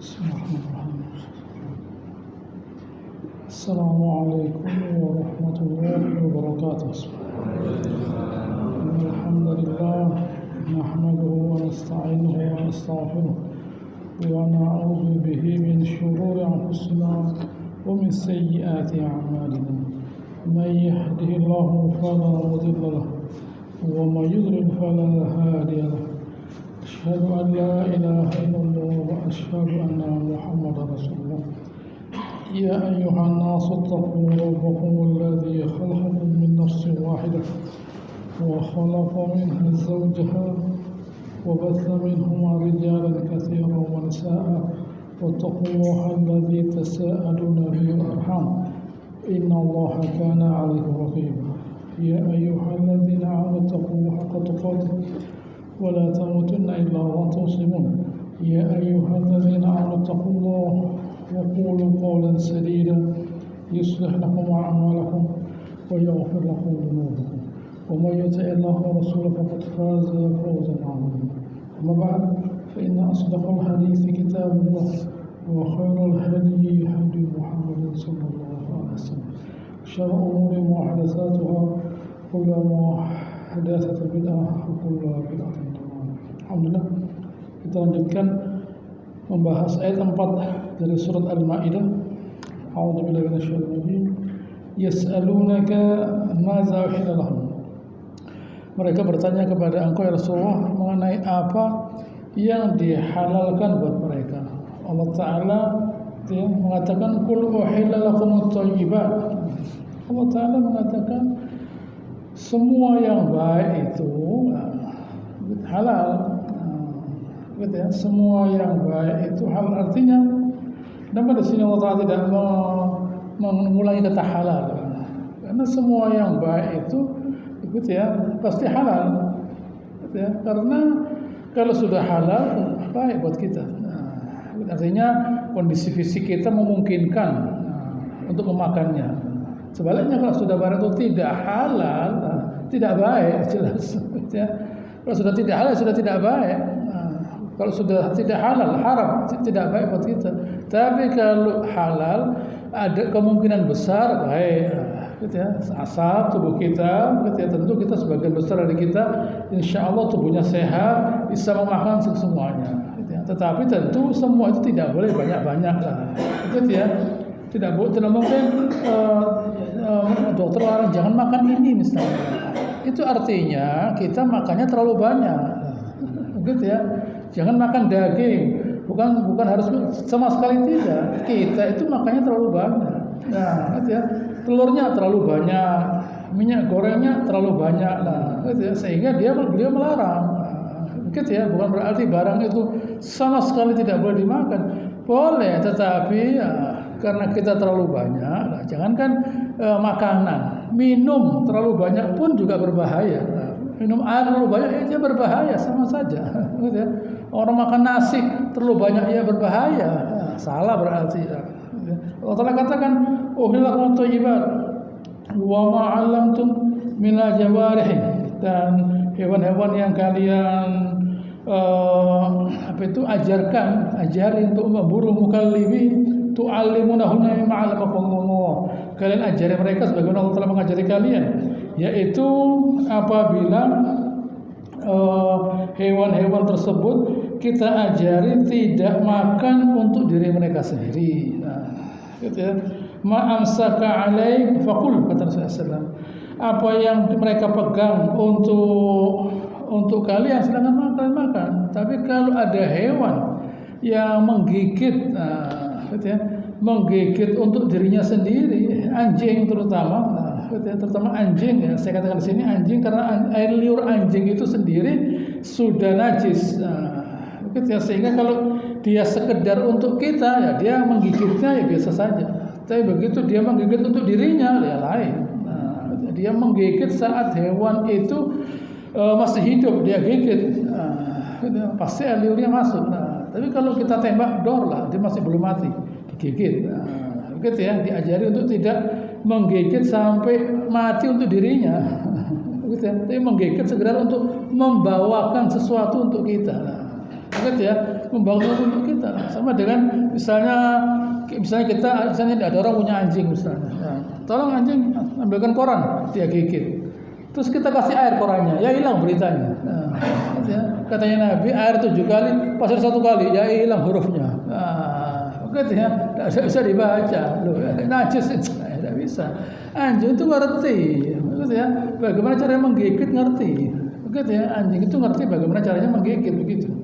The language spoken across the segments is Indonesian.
Bismillahirrahmanirrahim. Assalamualaikum warahmatullahi wabarakatuh. Alhamdulillah, nahmaduhu wa nasta'inuhu wa nastaghfiruh wa na'udzu bihi min shururi anfusina wa min sayyiati a'malina. Man yahdihillahu fala mudilla lahu wa man yudlil fala hadiya lahu. أشهد أن لا إله إلا الله وأشهد أن محمدا رسول الله. يا أيها الناس اتقوا ربكم الذي خلقكم من نفس واحدة وخلق منها زوجها وبث منهما رجالا كثيرا ونساء واتقوا الله الذي تساءلون به والأرحام إن الله كان عليكم رقيبا. يا أيها الذين آمنوا اتقوا حق تقاته ولا تموتن إلا وأنتم مسلمون. يا أيها الذين آمنوا اتقوا الله وقولوا قولا سديدا يصلح لكم أعمالكم ويغفر لكم ذنوبكم ومن يطع الله ورسوله فقد فاز فوزا عظيما. أما بعد فإن أصدق الحديث كتاب الله وخير الهدي هدي محمد صلى الله عليه وسلم. شر الأمور محدثاتها كل محدثة بدعة وكل بدعة ضلالة. Alhamdulillah, kita lanjutkan membahas ayat 4 dari surat Al-Maidah. A'udzubillahi minasyaitonir rajim. Yas'alunaka madza uhilla lahum. Mereka bertanya kepada engkau ya Rasulullah mengenai apa yang dihalalkan buat mereka. Allah Ta'ala mengatakan qul uhilla lakumut thayyibat. Allah Ta'ala mengatakan semua yang baik itu halal. Gitu ya, semua yang baik itu halal, artinya kenapa di sini Allah Ta'ala tidak mengulangi kata halal? Karena semua yang baik itu gitu ya, pasti halal. Gitu ya, karena kalau sudah halal baik buat kita. Artinya kondisi fisik kita memungkinkan untuk memakannya. Sebaliknya kalau sudah barang itu tidak halal, tidak baik, jelas. Gitu ya. Kalau sudah tidak halal sudah tidak baik. Kalau sudah tidak halal, haram, tidak baik buat kita. Tapi kalau halal, ada kemungkinan besar baik. Gitu ya. Asal tubuh kita, gitu ya, tentu kita sebagian besar dari kita, insya Allah tubuhnya sehat, bisa memakan semuanya. Gitu ya. Tetapi tentu semua itu tidak boleh banyak-banyak lah. Gitu ya. Tidak mungkin dokter larang jangan makan ini misalnya. Itu artinya kita makannya terlalu banyak. Gitu ya. Jangan makan daging, bukan harus, sama sekali tidak. Kita itu makannya terlalu banyak. Nah, gitu ya. Telurnya terlalu banyak, minyak gorengnya terlalu banyak. Nah, gitu ya. Sehingga beliau melarang. Gitu ya. Bukan berarti barang itu sama sekali tidak boleh dimakan. Boleh, tetapi ya, karena kita terlalu banyak. Nah, jangankan makanan, minum terlalu banyak pun juga berbahaya. Minum air terlalu banyak itu berbahaya, sama saja. Gitu ya. Orang makan nasi terlalu banyak ya berbahaya. Salah berarti. Allah Ta'ala katakan, "Uhilla lakum thayyibat wa ma 'allamtum minal jawarih." Dan hewan-hewan yang kalian ajari untuk memburu mukallibin, tu'allimunahunna mimma 'allamakumullah. Kalian ajari mereka sebagaimana Allah Ta'ala mengajari kalian, yaitu apabila hewan-hewan tersebut kita ajari tidak makan untuk diri mereka sendiri. Nah, gitu ya. Ma amsaka alaik faqul, kata Rasulullah. Apa yang mereka pegang untuk kalian silakan makan. Tapi kalau ada hewan yang menggigit, gitu ya, menggigit untuk dirinya sendiri, anjing terutama. Terutama anjing ya, saya katakan di sini anjing karena air liur anjing itu sendiri sudah najis. Gitu ya, sehingga kalau dia sekedar untuk kita ya dia menggigitnya ya biasa saja. Tapi begitu dia menggigit untuk dirinya ya lain. Dia menggigit saat hewan itu masih hidup dia gigit, pasti air liurnya masuk. Tapi kalau kita tembak dor lah, dia masih belum mati, digigit. Gitu ya, diajari untuk tidak menggigit sampai mati untuk dirinya. Gitu ya. Tapi menggigit sekedar untuk membawakan sesuatu untuk kita. Begitu ya, membangun rumah kita. Sama dengan misalnya kita ada orang punya anjing misalnya. Ya, tolong anjing ambilkan koran, dia gigit. Terus kita kasih air korannya, ya hilang beritanya. Nah, ya. Katanya Nabi, air 7 kali, pasir 1 kali, ya hilang hurufnya. Nah, begitu ya, tidak bisa dibaca. Loh, najis, tidak bisa. Anjing itu ngerti, begitu ya. Bagaimana cara menggigit ngerti, begitu ya. Anjing itu ngerti bagaimana caranya menggigit begitu.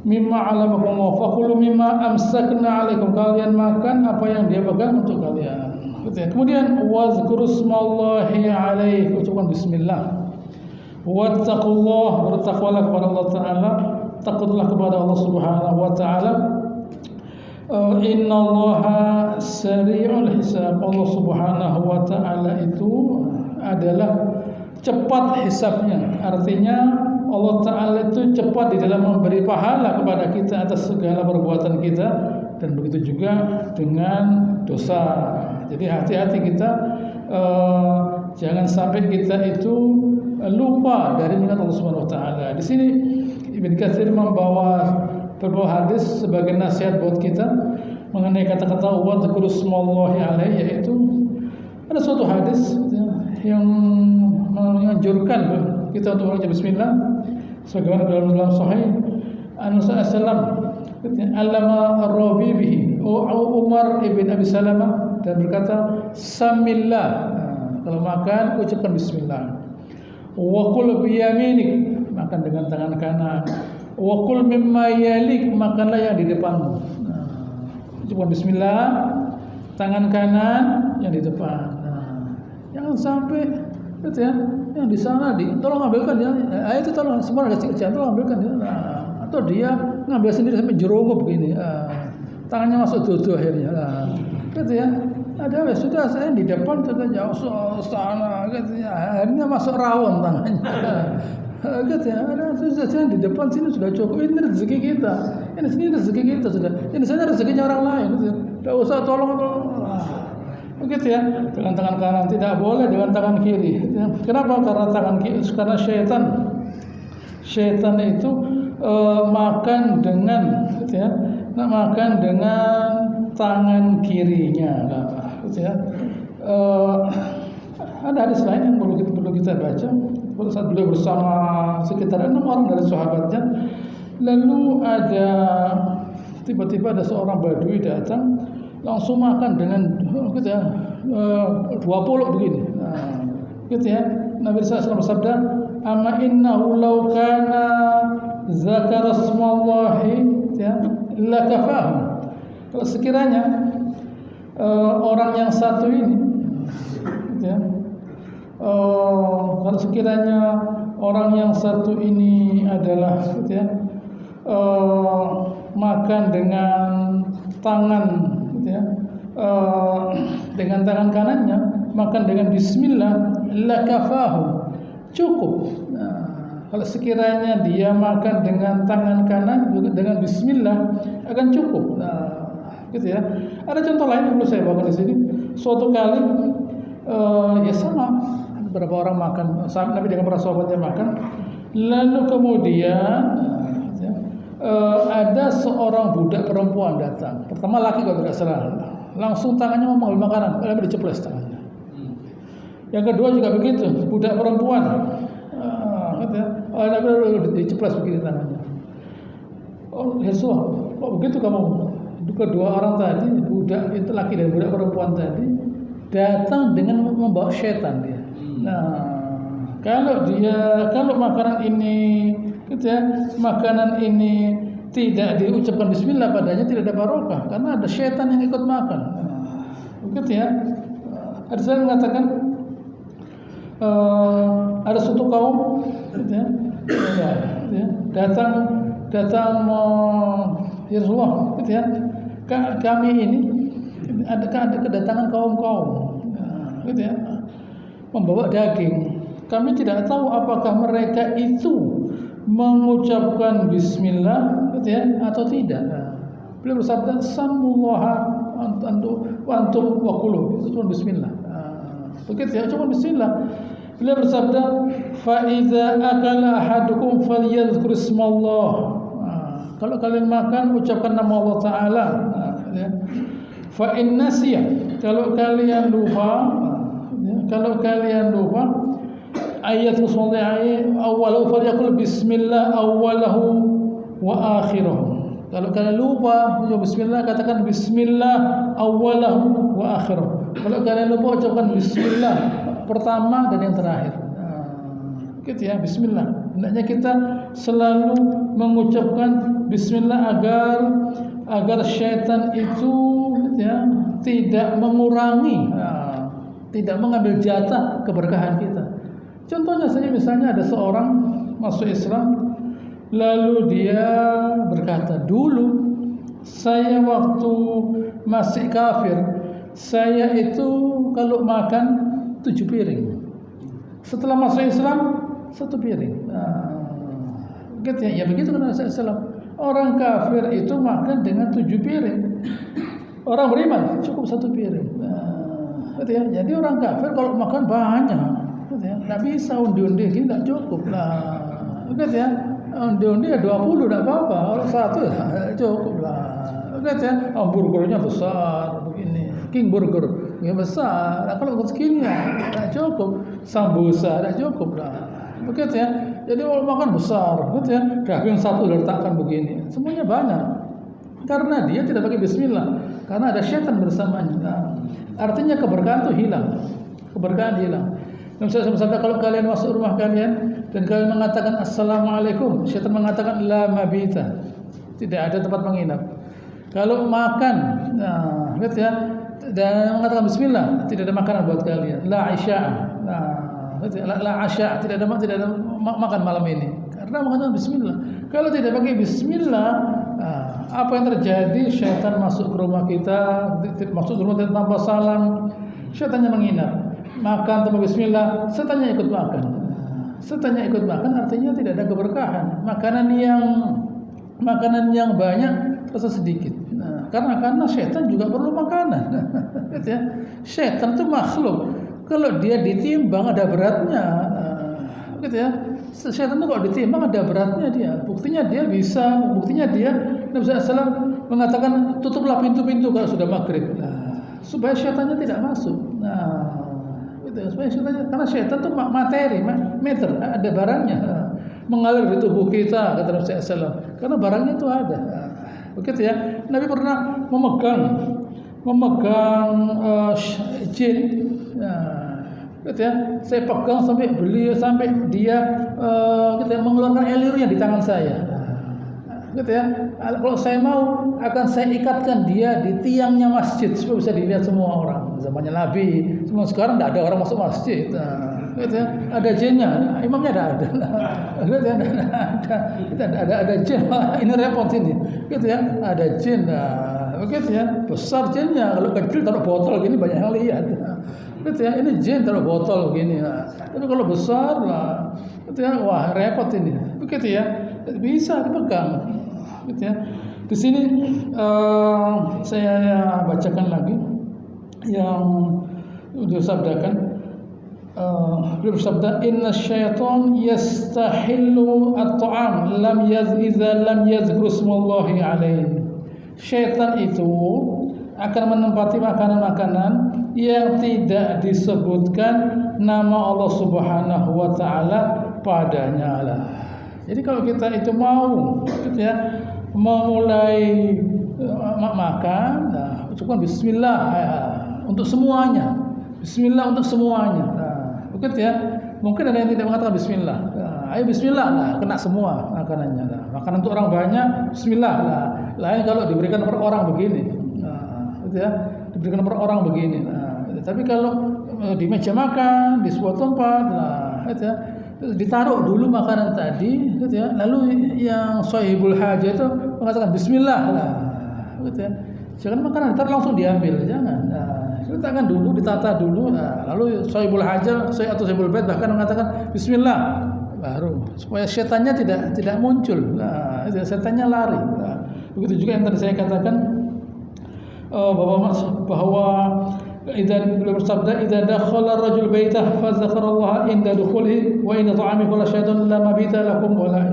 Mimma alamakumullah fakulu mimma amsakna alaikum, kalian makan apa yang dia pegang untuk kalian. Kemudian wazkurusmallahi alaihi, ucapkan bismillah. Wattaqullah, bertakwalah kepada Allah Taala, takutlah kepada Allah Subhanahu wa taala. Innallaha sari'ul hisab, Allah Subhanahu wa taala itu adalah cepat hisabnya. Artinya Allah Ta'ala itu cepat di dalam memberi pahala kepada kita atas segala perbuatan kita, dan begitu juga dengan dosa. Jadi hati-hati kita, jangan sampai kita itu lupa dari nikmat Allah Subhanahu Wa Ta'ala. Di sini Ibn Katsir membawa beberapa hadis sebagai nasihat buat kita mengenai kata-kata wa dzkurusmallahi alaihi, yaitu ada suatu hadis yang menganjurkan kita untuk membaca bismillah sebagaimana dalam sahih Annabi sallallahu alama ar-rabi bihi Umar ibn Abi Salamah, dan berkata samillah, kalau makan ucapkan bismillah. Wa qul bi yaminik, makan dengan tangan kanan. Wa qul mimma yalik, makanlah yang di depanmu. Ucapkan bismillah, tangan kanan yang di depan. Jangan sampai gitu ya, yang di sana tolong ambilkan ya, itu tolong semua ada kecil, tolong ambilkan ya. Atau dia ngambil sendiri sampai jerongup begini, tangannya masuk dudu akhirnya, gitu ya. Ada ya sudah, saya di depan sudah jauh sana, gitu ya. Akhirnya masuk rawon tangannya, gitu ya. Ada sudah, saya di depan sini sudah cukup, ini rezeki kita, ini sini rezeki kita sudah, ini sana rezekinya orang lain, gitu ya. Tidak usah tolong. Begitu ya, dengan tangan kanan, tidak boleh dengan tangan kiri. Kenapa? Karena tangan kiri, karena syaitan itu makan dengan, gitu ya, makan dengan tangan kirinya, gitu ya. Ada hadis lain yang perlu kita baca. Pada saat beliau bersama sekitar 6 orang dari sahabatnya, lalu tiba-tiba ada seorang badui datang, langsung makan dengan gitu ya, 20 begini. Nah, gitu ya. Nabi SAW bersabda, "Amma innahu law kana zakara smallahi ya lakafahu." Kalau sekiranya orang yang satu ini gitu ya, kalau sekiranya orang yang satu ini adalah gitu ya, makan dengan tangan ya, dengan tangan kanannya, makan dengan bismillah, lakafahu, cukup. Nah, kalau sekiranya dia makan dengan tangan kanan dengan bismillah, akan cukup. Nah, gitu ya. Ada contoh lain yang perlu saya bawakan di sini. Suatu kali ya sama, beberapa orang makan, Nabi dengan para sahabatnya makan, lalu kemudian ada seorang budak perempuan datang. Pertama laki kalau tidak salah, langsung tangannya mau mengambil makanan, lalu diceples tangannya. Yang kedua juga begitu, budak perempuan, lalu diceples begini tangannya. Oh Yesus, kok begitu kamu? Kedua orang tadi, budak itu laki dan budak perempuan tadi, datang dengan membawa setan dia. Nah, kalau makanan ini gitu ya, makanan ini tidak diucapkan bismillah padanya, tidak ada barokah karena ada syaitan yang ikut makan. Begitu ya. Ada saya mengatakan ada suatu kaum gitu ya, datang ya Rasulullah gitu ya. Kami ini ada kedatangan kaum-kaum gitu ya, membawa daging. Kami tidak tahu apakah mereka itu mengucapkan bismillah gitu ya, atau tidak. Beliau bersabda sammullaha antum wa qulu, itu cuma bismillah. Begitu ya, cuma bismillah. Beliau bersabda, "Fa idza akala ahadukum falyadhkur ismallah." Kalau kalian makan, ucapkan nama Allah Taala. Ya. Fa in nasiya, kalau kalian lupa, ayat Rasulullah awalahu falyaqul bismillah awalahu wa akhirahu. Kalau kalian lupa bismillah, katakan bismillah awalahu wa akhirahu. Kalau kalian lupa, ucapkan bismillah pertama dan yang terakhir. Gitu ya, bismillah. Hendaknya kita selalu mengucapkan bismillah agar syaitan itu ya tidak mengurangi, tidak mengambil jatah keberkahan kita. Contohnya saja, misalnya ada seorang masuk Islam, lalu dia berkata, dulu saya waktu masih kafir, saya itu kalau makan 7 piring. Setelah masuk Islam 1 piring. Gitu ya, begitu kan Islam. Orang kafir itu makan dengan 7 piring. Orang beriman cukup 1 piring. Gitu ya. Jadi orang kafir kalau makan banyak, gitu ya. Nggak bisa undi-undi gini, nggak cukup lah. Gitu ya. Undi-undi 20 nggak apa-apa. Kalau 1 ya cukup lah. Gitu ya. Hamburgernya besar begini. King Burger ya besar. Nah, kalau segini ya nggak cukup. Sambusa nggak cukup lah. Begitu ya. Jadi kalau makan besar, gitu ya. Daging 1 diletakkan begini. Semuanya banyak. Karena dia tidak pakai bismillah. Karena ada syaitan bersamanya. Nah, artinya keberkahan itu hilang. Keberkahan hilang. Nabi SAW, kalau kalian masuk rumah kalian dan kalian mengatakan assalamualaikum, syaitan mengatakan la mabita. Tidak ada tempat menginap. Kalau makan, nah, gitu ya, dan mengatakan bismillah, tidak ada makanan buat kalian. La isya. Nah, la asya, tidak ada makan malam ini. Karena mengatakan bismillah. Kalau tidak pakai bismillah, apa yang terjadi? Syaitan masuk ke rumah kita, masuk ke rumah kita tanpa salam, syaitannya menginap. Makan tanpa bismillah, setannya ikut makan. Setannya ikut makan artinya tidak ada keberkahan. Makanan yang banyak terasa sedikit. Nah, karena syaitan juga perlu makanan. Gitu ya. Syaitan itu makhluk. Kalau dia ditimbang ada beratnya. Gitu ya. Syaitan itu kalau ditimbang ada beratnya dia. Buktinya dia Nabi SAW mengatakan tutuplah pintu-pintu kalau sudah maghrib. Nah, supaya syaitannya tidak masuk. Nah, gitu, supaya syaitannya, karena syaitan itu materi, meter, ada barangnya, mengalir di tubuh kita, kata Nabi SAW. Karena barangnya itu ada. Begitu ya. Nabi pernah memegang jin. Gitu ya. Saya pegang sampai dia gitu ya, mengeluarkan air liurnya di tangan saya. Gitu ya. Kalau saya mau akan saya ikatkan dia di tiangnya masjid supaya bisa dilihat semua orang. Zamannya Nabi, semua sekarang tidak ada orang masuk masjid. Gitu ya. Ada jinnya, imamnya ada. Gitu ya. Ada jin. Ini repot ini. Gitu ya. Ada jin. Begitu ya. Besar jinnya. Kalau kecil taruh botol gini banyak yang lihat. Gitu ya. Ini jin taruh botol gini. Tapi kalau besar lah, gitu ya. Wah repot ini. Begitu ya. Bisa dipegang. Gitu ya. Di sini saya bacakan lagi yang disabdakan. Beliau bersabda, inna syaitan yastahillu at-ta'am idza lam yadhkur ismallahi alaihi. Syaitan itu akan menempati makanan-makanan yang tidak disebutkan nama Allah Subhanahu wa taala padanya lah. Jadi kalau kita itu mau gitu ya, memulai makan, nah, ucapkan bismillah untuk semuanya. Bismillah untuk semuanya. Begitu ya. Mungkin ada yang tidak mengatakan bismillah. Ayo bismillah, nah, kena semua makanannya. Nah, makanan untuk orang banyak, bismillah. Nah, lain kalau diberikan per orang begini. Nah, gitu ya. Diberikan per orang begini. Nah, gitu. Tapi kalau di meja makan, di sebuah tempat, nah, gitu ya, ditaruh dulu makanan tadi, gitu ya. Lalu yang sahibul hajah itu mengatakan bismillah. Nah, gitu ya. Jangan makanan ntar langsung diambil, jangan. Nah, letakkan dulu, ditata dulu. Nah, lalu sahibul hajah atau sahibul bait bahkan mengatakan bismillah baru supaya setannya tidak muncul. Nah, setannya lari. Nah, begitu juga yang tadi saya katakan bahwa Beliau bersabda, "Idza dakhala ar-rajul baitah fa dzakarallaha inda dukhulihi wa inda ta'amihi wala syaitan la mabita lakum wala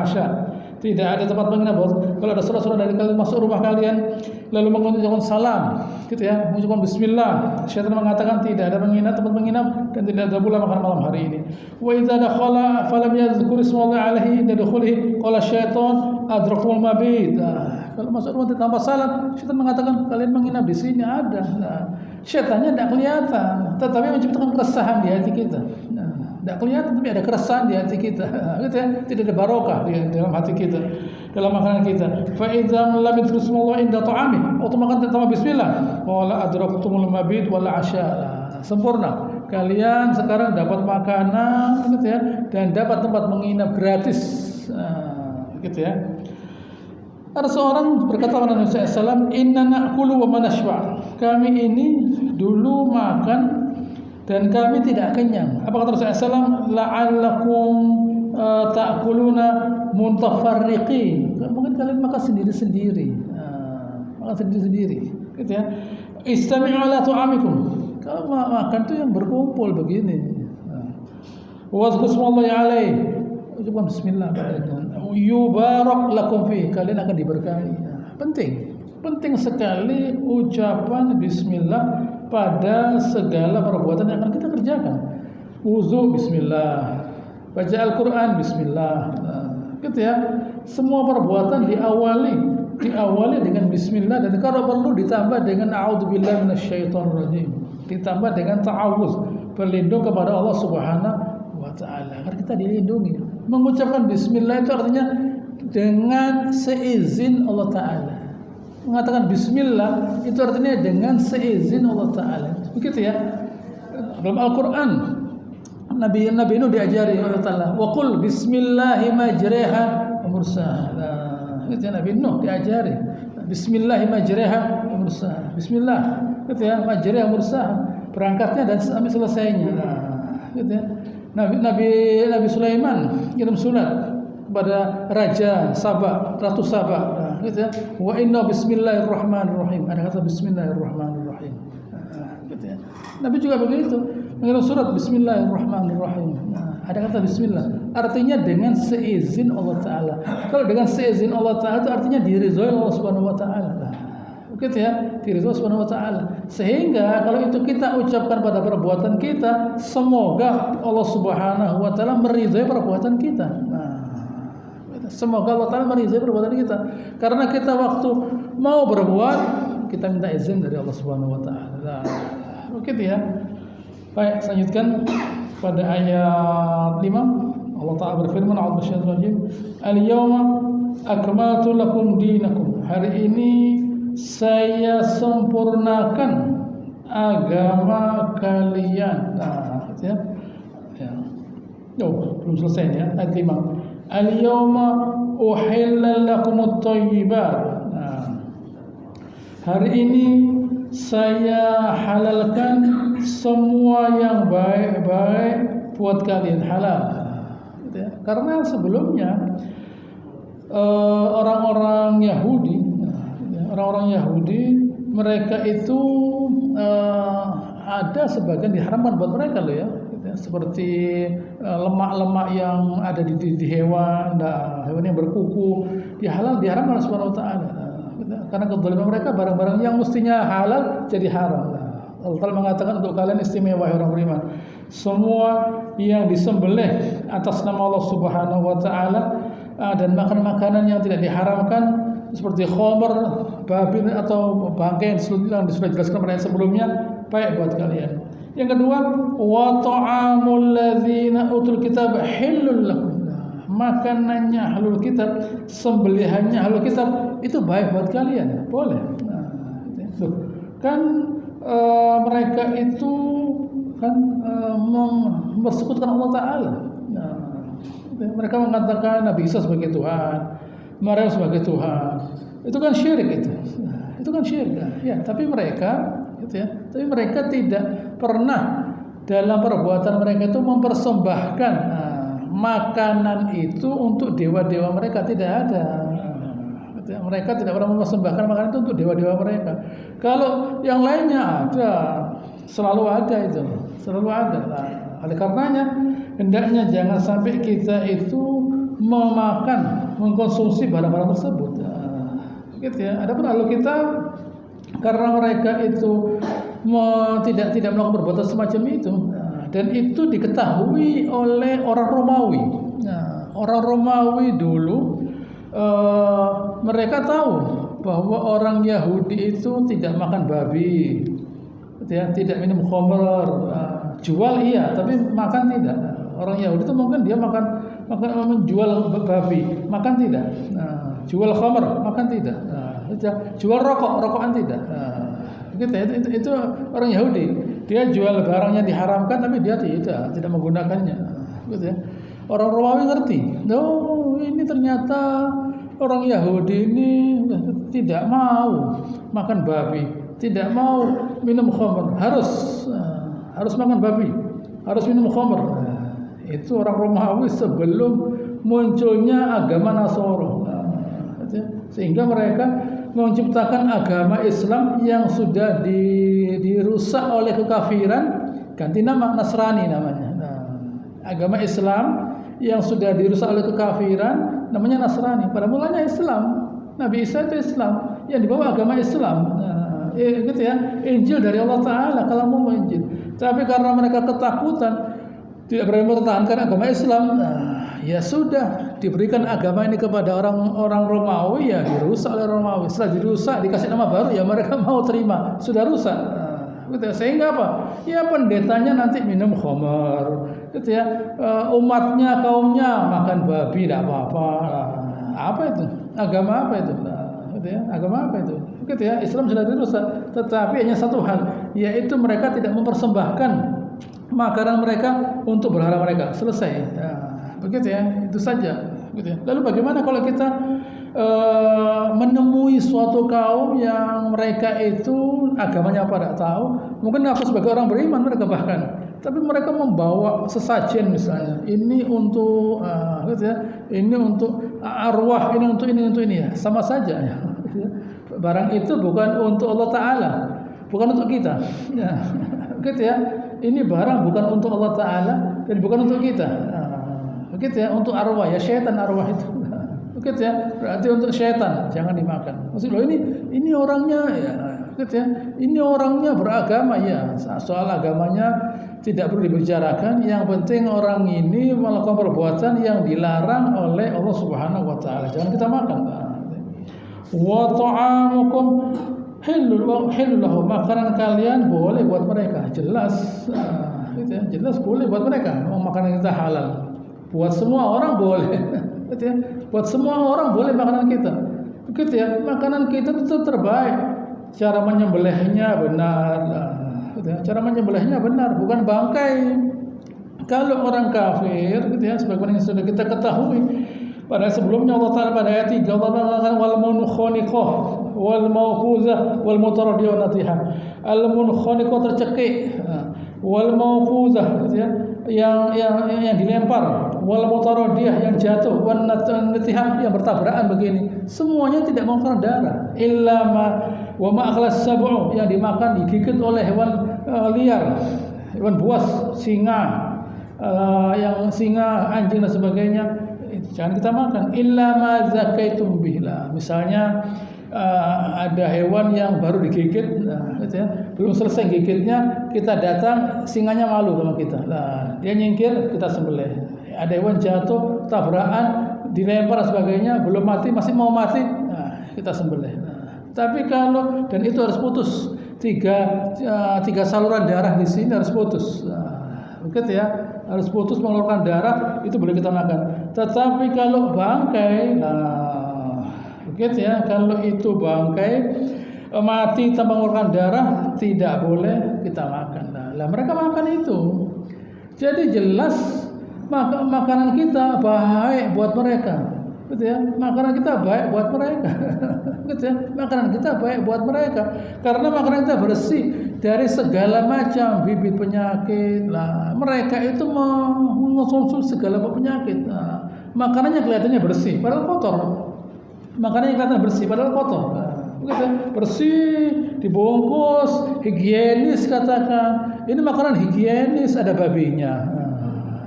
asya." Tidak ada tempat menginap, kalau ada saudara-saudara dari kalian masuk rumah kalian lalu mengucapkan salam, gitu ya, mengucapkan bismillah, syaitan mengatakan tidak ada tempat menginap dan tidak ada pula makan malam hari ini. Wa idza dakhala falam yadhkur ismallahi alaihi inda dukhulihi qala syaitan adrakumul mabit. Kalau masuk rumah tanpa salam, syaitan mengatakan kalian menginap di sini ada. Syaitannya tidak kelihatan, tetapi menciptakan keresahan di hati kita. Tidak kelihatan tapi ada keresahan di hati kita, gitu ya? Tidak ada barokah di dalam hati kita, dalam makanan kita. Fa idza lam yadhkurullah inda ta'ami, atau makan tanpa bismillah, wala adraktumul mabit wala asya. Sempurna. Kalian sekarang dapat makanan, gitu ya, dan dapat tempat menginap gratis, gitu ya. Ada seorang berkata kepada Nabi SAW, "Inna na'kulu wa manashba." Kami ini dulu makan dan kami tidak kenyang. Apa kata Rasulullah SAW? La'allakum ta'kuluna muntafarriqin. Mungkin kalian makan sendiri-sendiri. Makan sendiri-sendiri. Gitu ya. Istami'u ala tu'amikum. Kalau makan itu yang berkumpul begini. Wadhkuru smallahi alaihi. Ucapkan bismillah. Yubarak lakum fi. Kalian akan diberkahi. Penting sekali ucapan bismillah pada segala perbuatan yang akan kita kerjakan. Wuzu bismillah, baca Al-Qur'an bismillah. Gitu ya. Semua perbuatan diawali dengan bismillah, dan kalau perlu ditambah dengan a'udzubillahi minasyaitonirrajim. Ditambah dengan ta'awuz, berlindung kepada Allah Subhanahu wa taala. Agar kita dilindungi. Mengucapkan bismillah itu artinya dengan seizin Allah taala. Mengatakan bismillah itu artinya dengan seizin Allah taala. Begitu ya. Dalam Al-Qur'an Nabi Nuh diajari Allah taala, "Wa qul bismillahi majriha wa mursaha." Itu Nabi Nuh diajari. Bismillahi majriha wa mursaha. Bismillah, gitu ya, majriha wa mursaha. Berangkatnya dan sampai selesainya. Gitu ya. Nabi Sulaiman kirim surat kepada Raja Sabah, Ratu Sabah, gitu ya. Wa inna bismillahirrahmanirrahim. Ada kata bismillahirrahmanirrahim. Gitu ya. Nabi juga begitu, mengirim surat bismillahirrahmanirrahim. Ada kata bismillah. Artinya dengan seizin Allah taala. Kalau dengan seizin Allah taala itu artinya diridhoi Allah Subhanahu wa taala. Begitu ya, diridhoi Subhanahu wa taala. Sehingga kalau itu kita ucapkan pada perbuatan kita, semoga Allah Subhanahu wa taala meridhoi perbuatan kita. Semoga Allah Ta'ala meridhai perbuatan kita. Karena kita waktu mau berbuat, kita minta izin dari Allah Subhanahu wa taala. Begitu ya. Baik, selanjutkan pada ayat 5. Allah Ta'ala berfirman, "A'udzu bisyaitonir rajim. Al-yauma akmaltu lakum dinakum." Hari ini saya sempurnakan agama kalian. Gitu ya. Belum selesai ya, ayat 5. Al-yawma uhilla lakumut thayyibat. Hari ini saya halalkan semua yang baik-baik buat kalian, halal. Gitu ya. Karena sebelumnya orang-orang Yahudi mereka itu ada sebagian diharamkan buat mereka loh ya. Seperti lemak-lemak yang ada di hewan, hewan yang berkuku, diharamkan oleh Subhanahu wa taala. Karena kezaliman mereka, barang-barang yang mestinya halal jadi haram. Allah Ta'ala mengatakan untuk kalian istimewa orang beriman. Semua yang disembelih atas nama Allah Subhanahu wa taala dan makan-makanan yang tidak diharamkan seperti khamr, babi atau bangkai yang sudah dijelaskan pada sebelumnya, baik buat kalian. Yang kedua, wa ta'amul ladzina utul kitab halal lakum. Makanannya ahlul kitab, sembelihannya ahlul kitab itu baik buat kalian, boleh. Kan mereka itu kan mempersekutukan Allah Ta'ala. Mereka mengatakan Nabi Isa sebagai Tuhan, Maryam sebagai Tuhan. Itu kan syirik itu. Itu kan syirik. Ya, tapi mereka gitu ya. Tapi mereka tidak pernah dalam perbuatan mereka itu mempersembahkan makanan itu untuk dewa-dewa mereka, tidak ada. Mereka tidak pernah mempersembahkan makanan itu untuk dewa-dewa mereka. Kalau yang lainnya ada, selalu ada itu, selalu ada. Nah, oleh karenanya hendaknya jangan sampai kita itu mengkonsumsi barang-barang tersebut. Gitu ya. Adapun kalau kita karena mereka itu tidak melakukan perbuatan semacam itu, dan itu diketahui oleh orang Romawi. Nah, orang Romawi dulu mereka tahu bahwa orang Yahudi itu tidak makan babi, tidak minum khamr, jual iya, tapi makan tidak. Orang Yahudi itu mungkin dia makan jual babi, makan tidak. Jual khamr, makan tidak. Jual rokokan tidak. Itu orang Yahudi. Dia jual barangnya diharamkan, tapi dia tidak menggunakannya. Gitu ya. Orang Romawi ngerti. Oh, ini ternyata orang Yahudi ini tidak mau makan babi, tidak mau minum khamr, harus makan babi, harus minum khamr. Itu orang Romawi sebelum munculnya agama Nasoro. Sehingga mereka menciptakan agama Islam yang sudah dirusak oleh kekafiran, ganti nama Nasrani namanya. Agama Islam yang sudah dirusak oleh kekafiran namanya Nasrani. Pada mulanya Islam, Nabi Isa itu Islam, yang dibawa agama Islam. Gitu ya, Injil dari Allah Ta'ala, kalamu Injil. Tapi karena mereka ketakutan, tidak berani mempertahankan agama Islam, ya sudah diberikan agama ini kepada orang Romawi, ya dirusak oleh Romawi. Setelah dirusak dikasih nama baru, ya mereka mau terima, sudah rusak. Gitu ya. Sehingga apa? Ya pendetanya nanti minum khamar, gitu ya. Umatnya, kaumnya makan babi, tidak apa-apa. Apa itu? Agama apa itu? Gitu ya. Agama apa itu? Gitu ya. Islam sudah dirusak. Tetapi hanya satu hal, yaitu mereka tidak mempersembahkan makanan mereka untuk berhala mereka. Selesai. Ya, begitu ya. Itu saja. Gitu ya. Lalu bagaimana kalau kita menemui suatu kaum yang mereka itu agamanya apa tidak tahu, mungkin aku sebagai orang beriman mereka bahkan, tapi mereka membawa sesajen misalnya, ini untuk gitu ya, ini untuk arwah, ini untuk ini ya, sama saja ya. Barang itu bukan untuk Allah Ta'ala, bukan untuk kita ya. Gitu ya, ini barang bukan untuk Allah Ta'ala dan bukan untuk kita. Begitu ya, untuk arwah ya, syaitan arwah itu. Begitu ya, berarti untuk syaitan jangan dimakan. Maksud lo ini orangnya ya, gitu ya. Ini orangnya beragama ya. Soal agamanya tidak perlu dibicarakan. Yang penting orang ini melakukan perbuatan yang dilarang oleh Allah Subhanahu wa taala. Jangan kita makan. Wa ta'amukum halal lahum, makanan kalian boleh buat mereka. Jelas. Gitu ya. Jelas boleh buat mereka. Makanan kita halal. Buat semua orang boleh. Gitu ya. Buat semua orang boleh makanan kita. Begitu ya. Makanan kita itu terbaik. Cara menyembelihnya benar. Gitu ya. Cara menyembelihnya benar, bukan bangkai. Kalau orang kafir, gitu ya, sebagaimana yang sudah kita ketahui pada sebelumnya Allah Taala pada ayat 3 Allah mengatakan wal munkhaniqah wal mawquzah wal mutaradiyah natiha. Al munkhaniqah tercekik, wal mawquzah, gitu ya, yang dilempar, wal mutaradiyah yang jatuh, wan natiha yang bertabrakan begini. Semuanya tidak mengeluarkan darah. Illa wa ma akhlas sab'u, yang dimakan digigit oleh hewan liar, hewan buas, singa, yang singa, anjing dan sebagainya. Jangan kita makan. Illa ma zakaitum bihla. Misalnya ada hewan yang baru digigit, gitu ya, belum selesai gigitnya, kita datang, singanya malu sama kita. Nah, dia nyingkir, kita sembelih. Ada hewan jatuh, tabrakan, dilempar dan sebagainya, belum mati, masih mau mati, nah, kita sembelih. Nah, tapi kalau, dan itu harus putus, tiga saluran darah di sini harus putus. Nah, begitu ya, harus putus mengeluarkan darah, itu boleh kita makan. Tetapi kalau bangkai, nah, begitu ya, kalau itu bangkai mati tanpa mengeluarkan darah, tidak boleh kita makan. Nah, mereka makan itu. Jadi jelas makanan kita baik buat mereka, gitu ya. Makanan kita baik buat mereka, gitu ya. Makanan kita baik buat mereka karena makanan kita bersih dari segala macam bibit penyakit. Lah, mereka itu mengonsumsi segala penyakit. Nah, makanannya kelihatannya bersih, padahal kotor. Makanannya kelihatan bersih, padahal kotor. Nah, begitu, bersih, dibungkus, higienis katakan. Ini makanan higienis, ada babinya.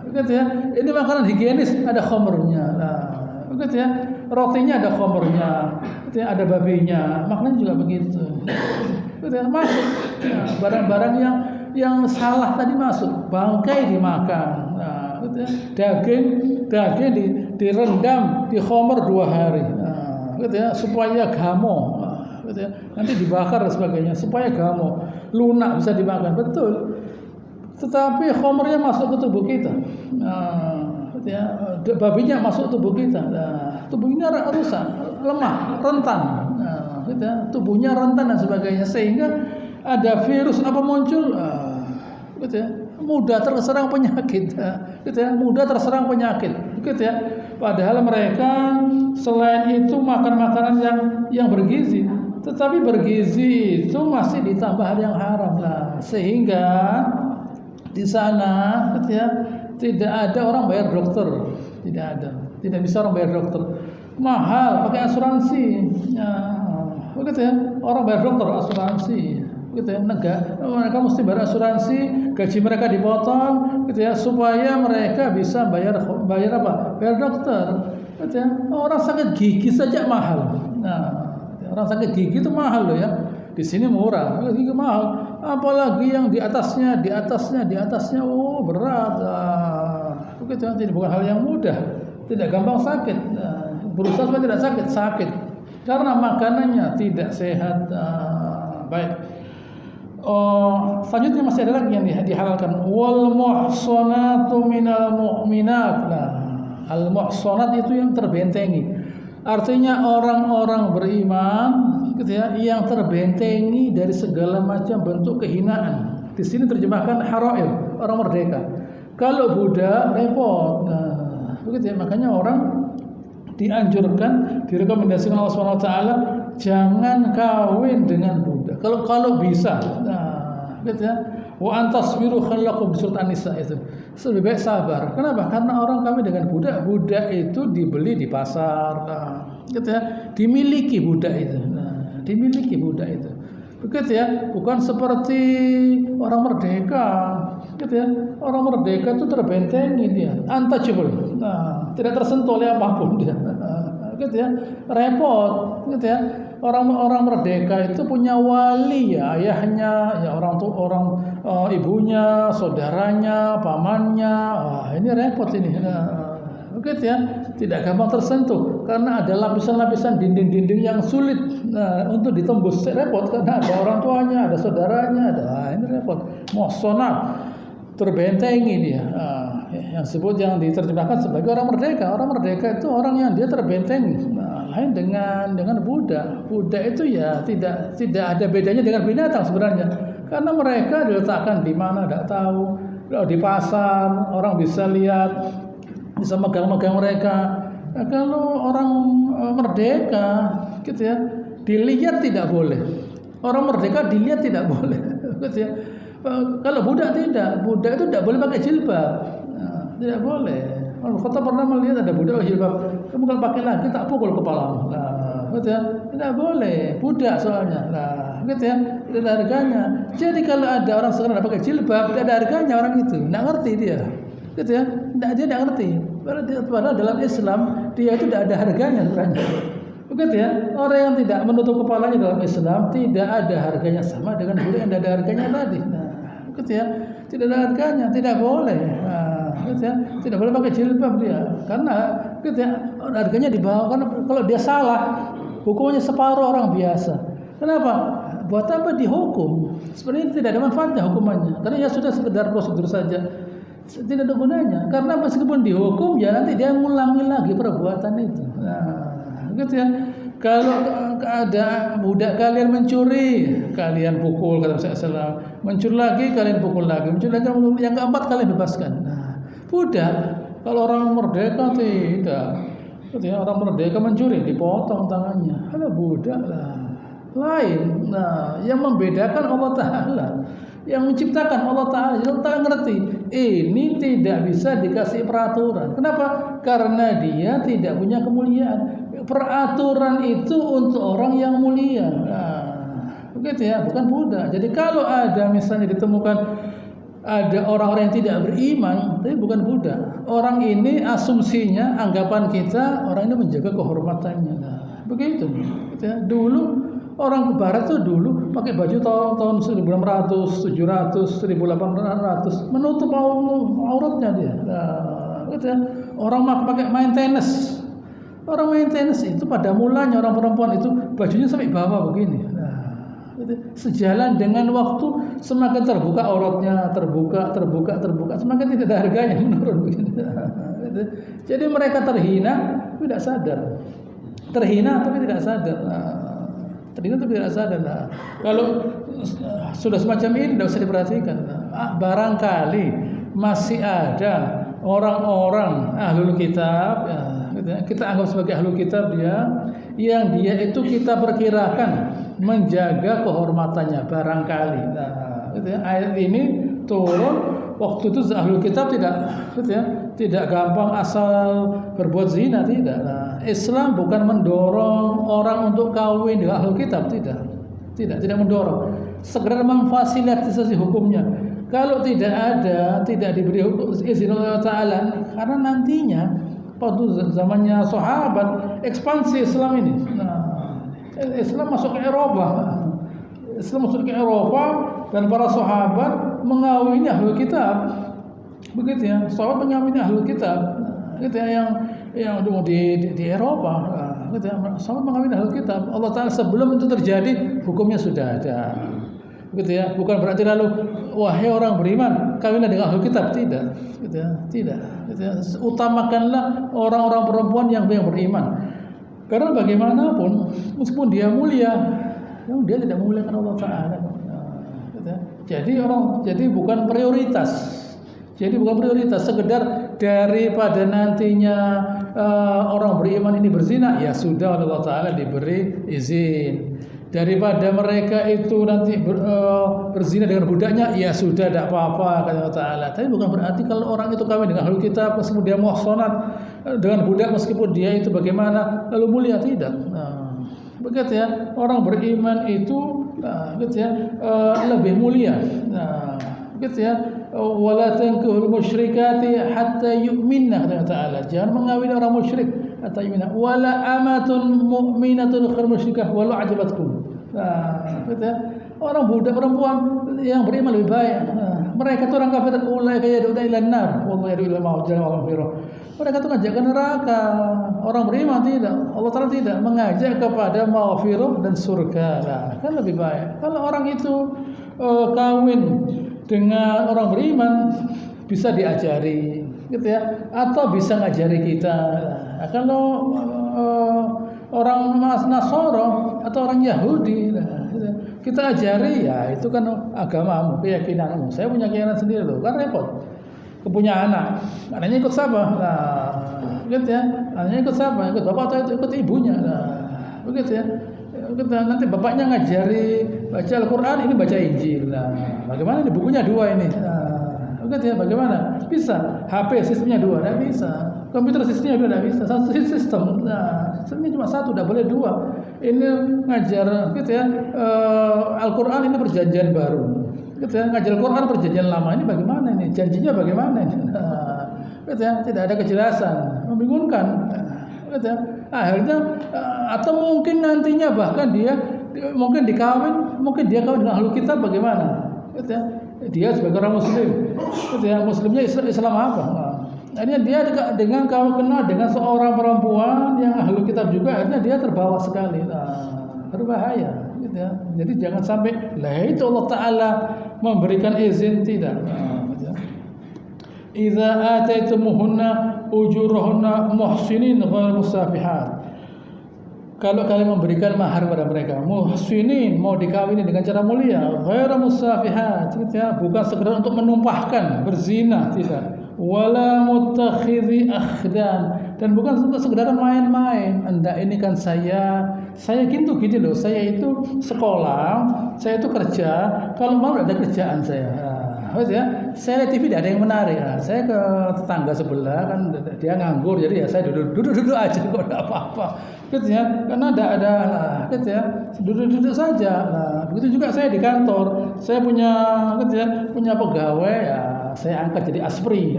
Begitu ya. Ini makanan higienis, ada khamrnya. Begitu ya. Rotinya ada khamrnya, begitu ya, ada babinya. Maknanya juga begitu. Begitu ya. Masuk barang-barang yang salah tadi masuk, bangkai dimakan. Gitu ya. Daging direndam di khamr 2 hari. Gitu ya, supaya gamo. Gitu ya. Nanti dibakar dan sebagainya supaya gamo, lunak bisa dimakan. Betul. Tetapi khamrnya masuk ke tubuh kita. Gitu ya. Babinya masuk tubuh kita. Tubuhnya rusak, lemah, rentan. Gitu ya. Tubuhnya rentan dan sebagainya sehingga ada virus apa muncul, gitu ya, mudah terserang penyakit, gitu ya, mudah terserang penyakit, gitu ya. Padahal mereka selain itu makan makanan yang bergizi, tetapi bergizi itu masih ditambah hal yang haram lah, sehingga di sana, gitu ya, tidak ada orang bayar dokter, tidak bisa orang bayar dokter, mahal pakai asuransi, begitu ya, orang bayar dokter asuransi. Gitu ya, mereka mesti bayar asuransi, gaji mereka dipotong, gitu ya, supaya mereka bisa bayar apa? Bayar dokter. Gitu ya. Orang sakit gigi saja mahal. Orang sakit gigi itu mahal loh ya. Di sini murah, gigi mahal. Apalagi yang di atasnya, oh berat. Begitu ya, tidak bukan hal yang mudah, tidak gampang sakit. Berusaha supaya tidak sakit karena makanannya tidak sehat. Baik. Selanjutnya masih ada lagi yang dihalalkan, wal muhsanatu minal mu'minat. Al muhsanat itu yang terbentengi, artinya orang-orang beriman, gitu ya, yang terbentengi dari segala macam bentuk kehinaan. Di sini terjemahkan harair, orang merdeka. Kalau budak repot. Begitu ya, makanya orang dianjurkan, direkomendasikan Allah SWT, jangan kawin dengan budak. Kalau bisa, gitu ya. Wa antasbiru khairukum, surat An-Nisa itu. Lebih baik sabar. Kenapa? Karena orang kawin dengan budak, budak itu dibeli di pasar, gitu ya. Dimiliki budak itu. Dimiliki budak itu. Begitu ya. Bukan seperti orang merdeka, gitu ya. Orang merdeka itu terbentengi dia, untouchable. Tidak tersentuh oleh apapun dia. Gitu ya, repot, gitu ya. Orang merdeka itu punya wali, ya, ayahnya, ya ibunya, saudaranya, pamannya. Ini repot ini. Begitu ya, tidak gampang tersentuh karena ada lapisan-lapisan dinding-dinding yang sulit untuk ditembus. Repot karena ada orang tuanya, ada saudaranya, ini repot. Muhsanat, terbentengi dia. Yang diterjemahkan sebagai orang merdeka. Orang merdeka itu orang yang dia terbentengi. Lain dengan budak. Budak itu ya tidak ada bedanya dengan binatang sebenarnya. Karena mereka diletakkan di mana tidak tahu. Di pasar orang bisa lihat, bisa megang-megang mereka. Nah, kalau orang merdeka, gitu ya, dilihat tidak boleh. Orang merdeka dilihat tidak boleh, gitu ya. Kalau budak tidak, budak itu tidak boleh pakai jilbab, tidak boleh. Kalau kita pernah melihat ada budak pakai jilbab, kamu kalau pakai lagi tak pukul kepalamu, gitu ya, tidak boleh. Budak soalnya, gitu ya, tidak ada harganya. Jadi kalau ada orang sekarang pakai jilbab, tidak ada harganya orang itu, tidak ngerti dia, gitu ya, dia tidak ngerti. Padahal dalam Islam dia itu tidak ada harganya sebenarnya. Begitu ya, orang yang tidak menutup kepalanya dalam Islam tidak ada harganya, sama dengan budak yang tidak ada harganya tadi. Gitu ya, tidak ada harganya, tidak boleh. Gitu ya, tidak boleh pakai jilbab dia, karena gitu ya, harganya di bawah. Karena kalau dia salah, hukumnya separuh orang biasa. Kenapa? Buat apa dihukum? Sebenarnya tidak ada manfaatnya hukumannya, karena ya sudah sekedar prosedur saja, tidak ada gunanya. Karena meskipun dihukum, ya nanti dia ngulangi lagi perbuatan itu. Gitu ya. Kalau ada budak kalian mencuri, kalian pukul, kata Rasulullah. Mencuri lagi, kalian pukul lagi. Mencuri lagi, yang keempat kalian bebaskan. Budak, kalau orang merdeka tidak. Gitu ya, orang merdeka mencuri, dipotong tangannya. Ada budak lah, lain. Yang membedakan Allah Ta'ala. Yang menciptakan Allah Ta'ala. Jadi Allah Ta'ala ngerti ini tidak bisa dikasih peraturan. Kenapa? Karena dia tidak punya kemuliaan. Peraturan itu untuk orang yang mulia. Nah, begitu ya, bukan budak. Jadi kalau ada misalnya ditemukan ada orang-orang yang tidak beriman, tapi bukan budak. Orang ini asumsinya, anggapan kita, orang ini menjaga kehormatannya. Nah, begitu. Gitu ya. Dulu orang ke barat tuh dulu pakai baju tahun 1600, 700, 1800, menutup auratnya dia. Nah, gitu ya. Orang pakai main tenis. Orang main tenis itu pada mulanya orang perempuan itu bajunya sampai bawah begini. Sejalan dengan waktu semakin terbuka auratnya, terbuka, semakin tidak ada harganya, menurun begini. Jadi mereka terhina tapi tidak sadar. Terhina tapi tidak sadar. Terhina tapi tidak sadar. Kalau sudah semacam ini tidak usah diperhatikan. Barangkali masih ada orang-orang ahlul kitab, kita anggap sebagai ahlul kitab dia, yang dia itu kita perkirakan menjaga kehormatannya barangkali. Nah, gitu ya. Ayat ini turun waktu itu ahlul kitab tidak gampang asal berbuat zina, tidak. Nah, Islam bukan mendorong orang untuk kawin dengan ahlul kitab, tidak mendorong. Segera memfasilitasi hukumnya. Kalau tidak diberi izin Allah Ta'ala, karena nantinya waktu zamannya sahabat ekspansi Islam ini. Nah, Islam masuk ke Eropa. Dan para sahabat mengawini ahlul kitab. Begitu ya, sahabat mengawini ahlul kitab. Gitu ya, yang di Eropa. Gitu ya, sahabat mengawini ahlul kitab. Allah Ta'ala sebelum itu terjadi hukumnya sudah ada. Gitu ya, bukan berarti lalu wahai orang beriman kawinlah dengan ahlul kitab, tidak. Gitu ya, tidak. Gitu ya. Utamakanlah orang-orang perempuan yang beriman. Karena bagaimanapun, meskipun dia mulia, dia tidak memuliakan Allah Ta'ala. Jadi bukan prioritas. Sekedar daripada nantinya orang beriman ini berzina, ya sudah Allah Ta'ala diberi izin. Daripada mereka itu nanti berzina dengan budaknya, ya sudah tidak apa-apa kata Allah Ta'ala. Tapi bukan berarti kalau orang itu kawin dengan ahlul kitab meskipun dia muhsanat dengan budak meskipun dia itu bagaimana lalu mulia, tidak. Nah, begitu ya, orang beriman itu gitu ya, lebih mulia. Nah, begitu ya, wala tankihul musyrikati hatta yu'minna kata Allah Ta'ala. Jangan mengawini orang musyrik hatta yu'minna. Wala amatun mu'minatun khairun musyrikah walau ajabatkum. Nah, gitu ya. Orang budak perempuan yang beriman lebih baik. Nah, mereka itu orang kafir, ulaika yad'una ilan nar, wallahu yad'u ila maghfirah. Mereka itu ngajak ke neraka. Orang beriman tidak. Allah Ta'ala tidak mengajak kepada maghfirah dan surga. Nah, kan lebih baik. Kalau orang itu kawin dengan orang beriman bisa diajari, gitu ya, atau bisa ngajari kita. Nah, kalau orang Nasoro atau orang Yahudi, kita ajari, ya itu kan agamamu, keyakinanmu. Saya punya keyakinan sendiri loh, kan repot. Punya anaknya ikut siapa? Nah, gitu ya, anaknya ikut siapa? Ikut bapak atau ikut ibunya? Nah, begitu ya. Nanti bapaknya ngajari baca Al-Quran, ini baca Injil. Nah, bagaimana ini bukunya dua ini? Nah, begitu ya, bagaimana? Bisa. HP sistemnya dua, tidak bisa. Komputer sistemnya dua, tidak bisa. Satu sistem. Nah, sistemnya cuma satu, tidak boleh dua. Ini ngajar, gitu ya. Al-Quran ini perjanjian baru. Gitu ya, ngajar Al-Quran perjanjian lama ini bagaimana ini? Janjinya bagaimana ini? Nah, gitu ya, tidak ada kejelasan, membingungkan. Gitu ya. Akhirnya atau mungkin nantinya bahkan dia mungkin mungkin dia kawin dengan ahlul kitab bagaimana? Gitu ya. Dia sebagai orang muslim. Gitu ya, muslimnya Islam apa? Akhirnya dia dengan kawin kenal dengan seorang perempuan yang ahlul kitab juga, akhirnya dia terbawa sekali. Nah, berbahaya. Gitu ya. Jadi jangan sampai itu Allah Ta'ala memberikan izin, tidak. Gitu ya. Idza ataitumuhunna ujurahunna muhsinin ghairu musafihat. Kalau kalian memberikan mahar pada mereka, muhsinin, mau dikawini dengan cara mulia, ghairu musafihat, ya, bukan sekedar untuk menumpahkan berzina, tidak. Wala mutakhidhi akhdan, Dan bukan untuk sekedar main-main. Anda ini kan saya gitu loh. Saya itu sekolah, saya itu kerja. Kalau mau ada kerjaan saya. Saya lihat TV tidak ada yang menarik. Saya ke tetangga sebelah kan dia nganggur, jadi ya saya duduk aja kok tidak apa-apa. Gitu ya, karena ada gitu ya, duduk saja. Begitu juga saya di kantor, saya punya punya pegawai ya, saya angkat jadi aspri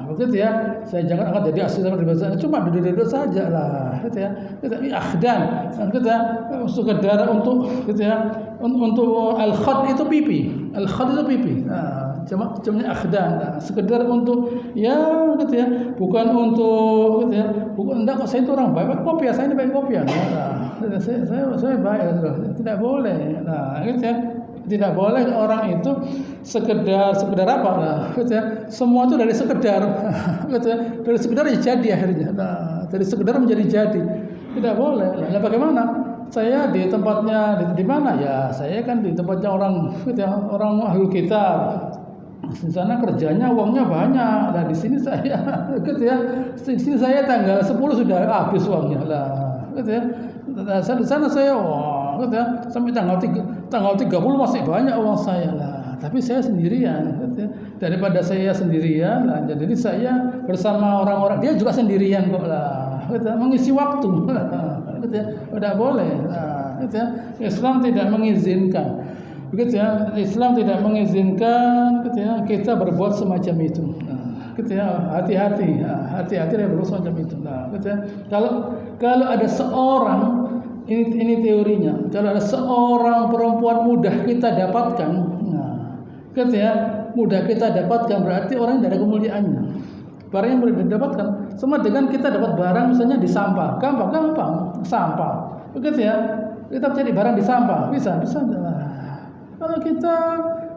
begitu ya, saya jangan angkat jadi asisten cuma duduk saja gitu ya, akhdan gitu ya, sekedar untuk gitu ya, untuk al-khad itu pipi, cuma akhdan, sekedar untuk ya gitu ya, bukan untuk gitu ya, bukan enggak kok saya itu orang baik kopi, saya ini baik kopi saya baik, tidak boleh, gitu ya. Tidak boleh orang itu sekedar apa gitu ya. Semua itu dari sekedar gitu ya. Dari sekedar jadi akhirnya. Dari sekedar menjadi jadi. Tidak boleh. Bagaimana? Saya di tempatnya di mana ya? Saya kan di tempatnya orang gitu ya, orang ahlul kitab. Di sana kerjanya uangnya banyak. Di sini saya gitu ya. Di sini saya tanggal 10 sudah habis uangnya gitu ya. Di sana saya gitu ya, sampai tanggal 30 masih banyak uang saya tapi saya sendirian gitu ya. Daripada saya sendirian jadi saya bersama orang-orang, dia juga sendirian kok gitu ya, mengisi waktu gitu ya. Tidak boleh gitu ya. Islam tidak mengizinkan begitu ya. Islam tidak mengizinkan gitu ya, kita berbuat semacam itu gitu ya. Hati-hati dari berbuat semacam itu gitu ya. Kalau ada seorang, ini teorinya, kalau ada seorang perempuan mudah kita dapatkan, gitu ya, mudah kita dapatkan berarti orang yang tidak ada kemuliaannya. Barang yang mudah didapatkan sama dengan kita dapat barang misalnya di sampah, gampang sampah, begitu ya, kita cari barang di sampah bisa. Kalau kita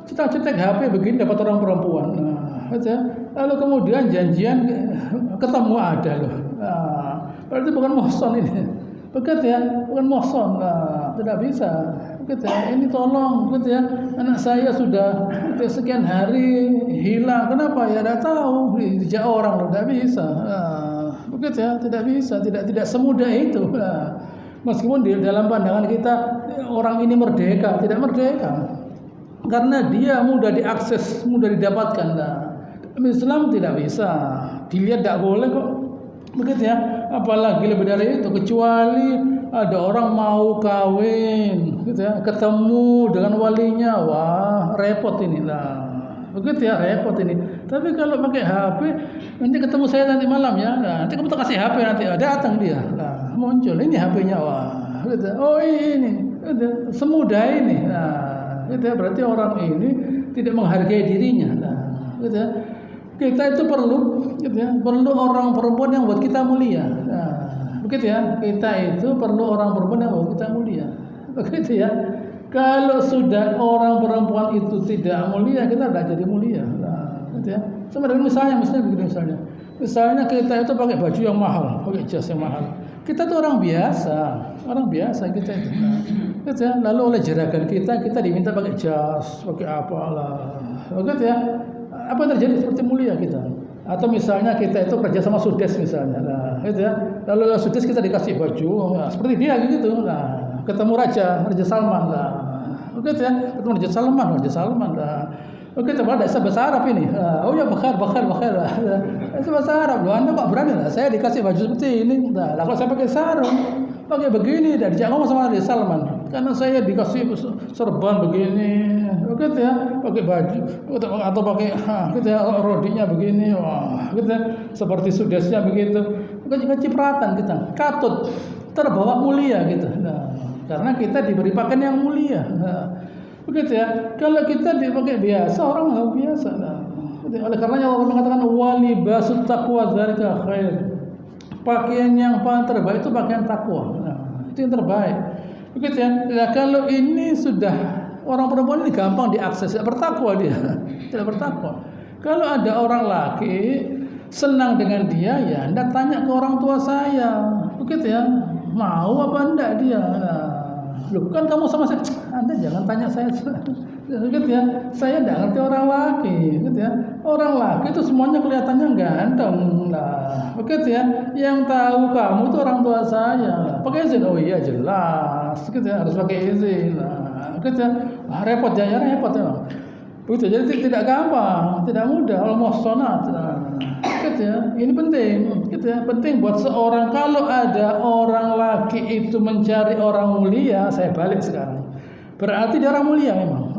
cetak HP begini dapat orang perempuan, gitu ya. Lalu kemudian janjian ketemu ada loh, berarti bukan mohson ini. Begitu ya, bukan mohson, tidak bisa. Begitu ya, ini tolong, gitu ya, anak saya sudah sekian hari hilang, kenapa ya? Tidak tahu, dijak orang loh, tidak bisa. Begitu ya, tidak bisa, tidak semudah itu. Meskipun di dalam pandangan kita orang ini merdeka, tidak merdeka, karena dia mudah diakses, mudah didapatkan. Islam tidak bisa, dilihat tidak boleh kok. Begitu ya, apalagi lebih dari itu, kecuali ada orang mau kawin gitu ya, ketemu dengan walinya, wah repot ini begitu ya, repot ini. Tapi kalau pakai HP, nanti ketemu saya nanti malam ya, nanti kamu kasih HP, nanti datang dia, muncul ini HP-nya, wah gitu. Oh ini gitu. Semudah ini, gitu ya, berarti orang ini tidak menghargai dirinya, gitu ya. Kita itu perlu, gitu ya, perlu orang perempuan yang buat kita mulia. Begitu ya, kita itu perlu orang perempuan yang buat kita mulia. Begitu ya. Kalau sudah orang perempuan itu tidak mulia, kita tidak jadi mulia. Gitu ya. Sama dengan misalnya begini misalnya kita itu pakai baju yang mahal, pakai jas yang mahal. Kita itu orang biasa kita itu. Gitu ya. Lalu oleh jeragan kita diminta pakai jas, pakai apalah. Begitu ya. Apa yang terjadi? Seperti mulia kita. Atau misalnya kita itu kerja sama Sudes misalnya, gitu ya. Lalu Sudes kita dikasih baju, seperti dia gitu. Ketemu Raja Salman, begitu ya. Ketemu Raja Salman, begitu. Padahal bahasa Arab ini. Oh ya bakar. Itu bahasa Arab loh. Anda kok berani lah? Saya dikasih baju seperti ini. Kalau saya pakai sarung, pakai begini, dan dijak ngomong sama Raja Salman. Karena saya dikasih serban begini, gitu ya, pakai baju atau pakai gitu ya, rodinya begini, wah, gitu ya, seperti Sudesnya begitu, bukan cipratan kita, katut terbawa mulia gitu. Karena kita diberi pakaian yang mulia, begitu ya. Kalau kita dipakai biasa, orang nggak biasa. Oleh karenanya Allah mengatakan walibasut taqwa dzalika khair. Pakaian yang paling terbaik itu pakaian takwa. Itu yang terbaik. Begitu ya. Nah, kalau ini sudah orang perempuan ini gampang diakses, tidak bertakwa dia, tidak bertakwa. Kalau ada orang laki senang dengan dia, ya Anda tanya ke orang tua saya, begitu ya, mau apa enggak dia. Loh kan kamu sama saya, Anda jangan tanya saya, Gitu ya. Saya tidak ngerti orang laki, gitu ya. Orang laki itu semuanya kelihatannya ganteng lah, begitu ya. Yang tahu kamu itu orang tua saya. Pakai izin, oh iya jelas, gitu ya. Harus pakai izin, lah, gitu ya. Repot ya, repot ya. Begitu, jadi tidak gampang, tidak mudah. Almost sonat, gitu ya. Ini penting, gitu ya. Penting buat seorang. Kalau ada orang laki itu mencari orang mulia, saya balik sekarang. Berarti dia orang mulia memang.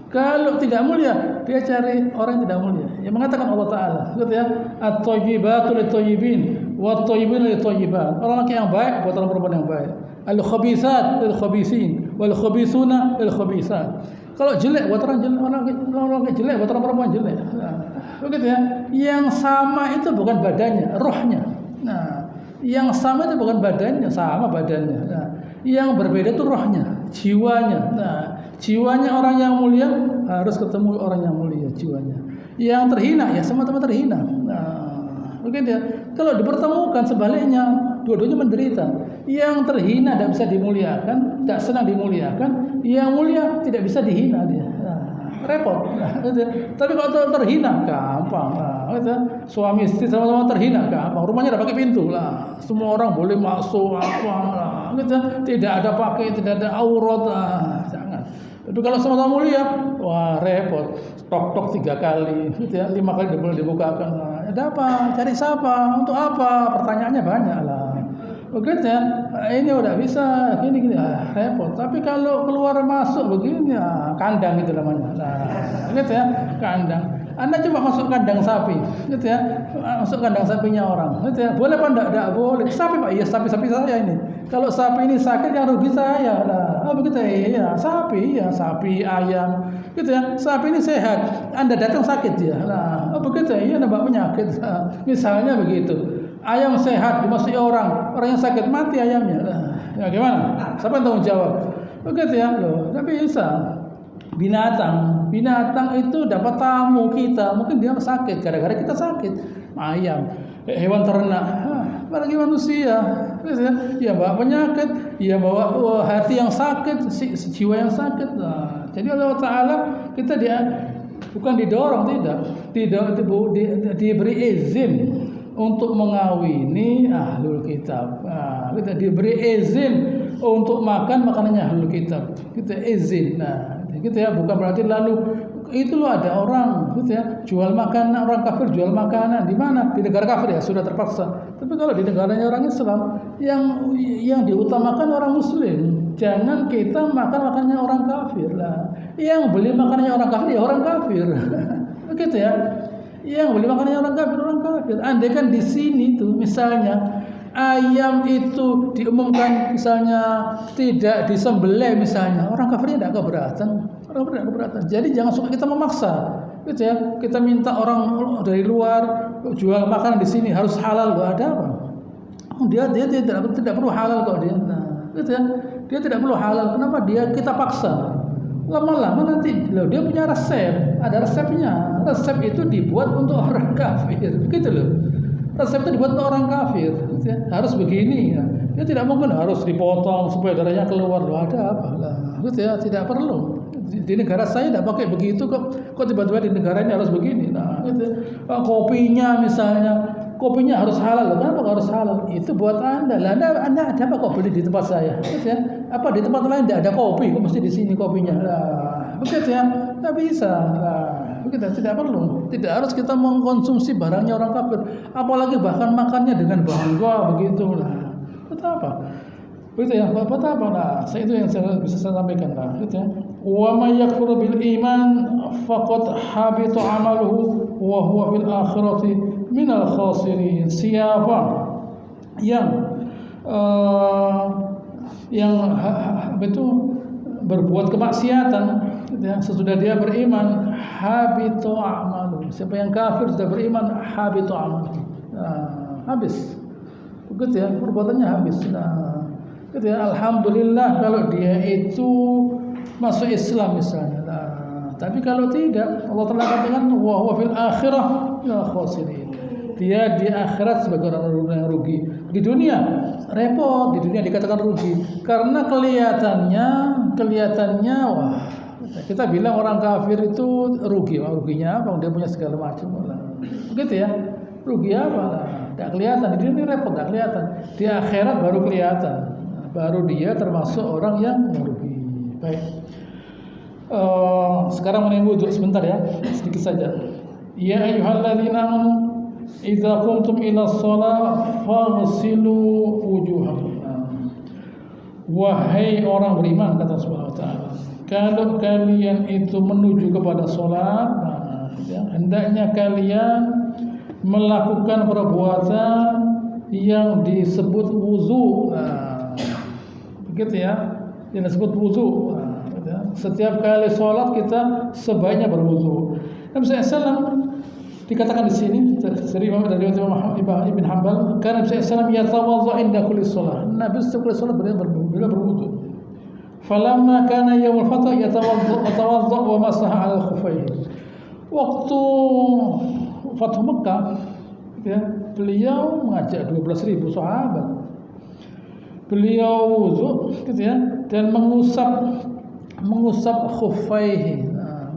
Kalau tidak mulia, dia cari orang yang tidak mulia. Yang mengatakan Allah Ta'ala, gitu ya, at-thayyibatu lit-thayyibin, wat-thayyibun lit-thayyibat. Orang laki yang baik buat orang perempuan yang baik. Al-khabithat lil-khabisin, wal-khabithuna lil-khabithat. Kalau jelek buat orang jelek, orang jelek buat orang perempuan jelek. Nah, begitu ya. Yang sama itu bukan badannya, rohnya. Nah, yang sama itu bukan badannya, sama badannya. Nah, yang berbeda itu rohnya, jiwanya. Nah, jiwanya orang yang mulia harus ketemu orang yang mulia jiwanya. Yang terhina ya sama-sama terhina. Nah, mungkin ya. Kalau dipertemukan sebaliknya, dua-duanya menderita. Yang terhina tidak bisa dimuliakan, tidak senang dimuliakan. Yang mulia tidak bisa dihina dia. Nah, repot. Nah, gitu. Tapi kalau terhina gampang. Nah, gitu. Suami istri sama-sama terhina gampang. Rumahnya ada pakai pintu lah. Semua orang boleh masuk apa lah. Gitu. Tidak ada pakai, tidak ada aurat. Nah, jangan. Tapi kalau sama-sama mulia, wah repot. Tok-tok 3 kali, gitu ya, 5 kali boleh dibukakan. Nah, ada apa? Cari siapa? Untuk apa? Pertanyaannya banyak lah. Begitu ya, ini udah bisa, gini, repot. Tapi kalau keluar masuk begini, ya, kandang itu namanya. Nah, gitu ya, kandang. Anda coba masuk kandang sapi, gitu ya, masuk kandang sapinya orang, gitu ya. Boleh apa enggak? Enggak boleh. Sapi Pak, iya sapi saya ini. Kalau sapi ini sakit yang rugi saya. Nah, begitu ya, sapi, ayam, gitu ya. Sapi ini sehat, Anda datang sakit ya. Nah, begitu ya, nambah penyakit. Nah, misalnya begitu. Ayam sehat dimasuki orang yang sakit mati ayamnya. Nah, ya gimana? Siapa yang tanggung jawab? Begitu ya, loh. Tapi bisa. Binatang itu dapat tamu kita, mungkin dia sakit gara-gara kita sakit. Ayam, hewan ternak, apalagi manusia, ya bawa penyakit, ya bawa hati yang sakit, jiwa yang sakit. Nah, jadi Allah Ta'ala kita bukan didorong, tidak diberi izin untuk mengawini ahlul kitab. Nah, kita diberi izin untuk makan makanannya ahlul kitab. Kita izin. Nah, gitu ya, bukan berarti lalu itu loh ada orang gitu ya jual makanan, orang kafir jual makanan di mana, di negara kafir ya sudah terpaksa. Tapi kalau di negaranya orang Islam yang diutamakan orang Muslim, jangan kita makan makanannya orang kafir lah. Yang beli makanannya orang kafir ya orang kafir. Begitu ya. Yang beli makanannya orang kafir. Andai kan di sini tuh misalnya ayam itu diumumkan misalnya tidak disembelih misalnya, orang kafirnya tidak keberatan. Jadi jangan suka kita memaksa, gitu ya. Kita minta orang dari luar jual makanan di sini harus halal, loh ada apa? Dia tidak perlu halal kok dia. Nah, gitu ya. Dia tidak perlu halal. Kenapa kita paksa? Lama-lama nanti loh, dia punya resep, ada resepnya. Resep itu dibuat untuk orang kafir, gitu loh. Resep itu dibuat untuk orang kafir, gitu ya. Harus begini ya. Dia tidak mungkin harus dipotong supaya darahnya keluar. Loh ada apa lah, gitu ya. Tidak perlu. Di negara saya tidak pakai begitu kok tiba-tiba di negara ini harus begini. Nah, gitu ya. Kopinya misalnya, kopinya harus halal. Kenapa harus halal? Itu buat Anda. Lah Anda ada apa kok beli di tempat saya? Gitu ya. Apa di tempat lain tidak ada kopi? Kok mesti di sini kopinya? Nah, begitu ya. Tidak bisa. Nah, kita tidak perlu, tidak harus kita mengkonsumsi barangnya orang kafir, apalagi bahkan makannya dengan bangga begitulah. Betapa? Begitu ya, betapa? Nah, itu yang bisa saya sampaikan lah, gitu ya. Wa may yakfur bil iman faqad habita amaluhu wa huwa fil akhirati minal khasirin. Siapa yang betul berbuat kemaksiatan, ya, sesudah dia beriman, habitu a'malu. Siapa yang kafir sudah beriman, habitu a'malu. Nah, habis. Begitu ya, perbuatannya habis. Nah, gitu ya, alhamdulillah kalau dia itu masuk Islam misalnya. Nah, tapi kalau tidak, Allah telah katakan wa huwa fil akhirah ya khasirin. Dia di akhirat sebagai orang yang rugi. Di dunia repot, di dunia dikatakan rugi karena kelihatannya wah Kita bilang orang kafir itu rugi, ruginya apa? Dia punya segala macam. Begitu ya, rugi apa? Tidak kelihatan. Di dunia ini repot, tidak kelihatan. Di akhirat baru kelihatan. Baru dia termasuk orang yang merugi. Baik. Sekarang mengenai wudhu sebentar ya, sedikit saja. Ya ayyuhalladzina amanu idza qumtum ila shalah faghsilu wujuhakum. Wahai orang beriman, kata Subhanahu wa taala, kalau kalian itu menuju kepada sholat, hendaknya kalian melakukan perbuatan yang disebut wuzu. Begitu ya, yang disebut wuzu. Setiap kali sholat kita sebaiknya berwuzu. Nabi SAW dikatakan di sini dari Imam Ibn Hanbal, karena Nabi SAW yatawadha inda kulli sholat. Nabi setiap kali sholat beliau berwudu. Falamma kana yaumul fath yatawadha wa masaha 'ala khuffayhi. Waktu Fathu Mekah, ya, beliau mengajak 12.000 sahabat. Beliau wudu, gitu ya, dan mengusap khuffaihi,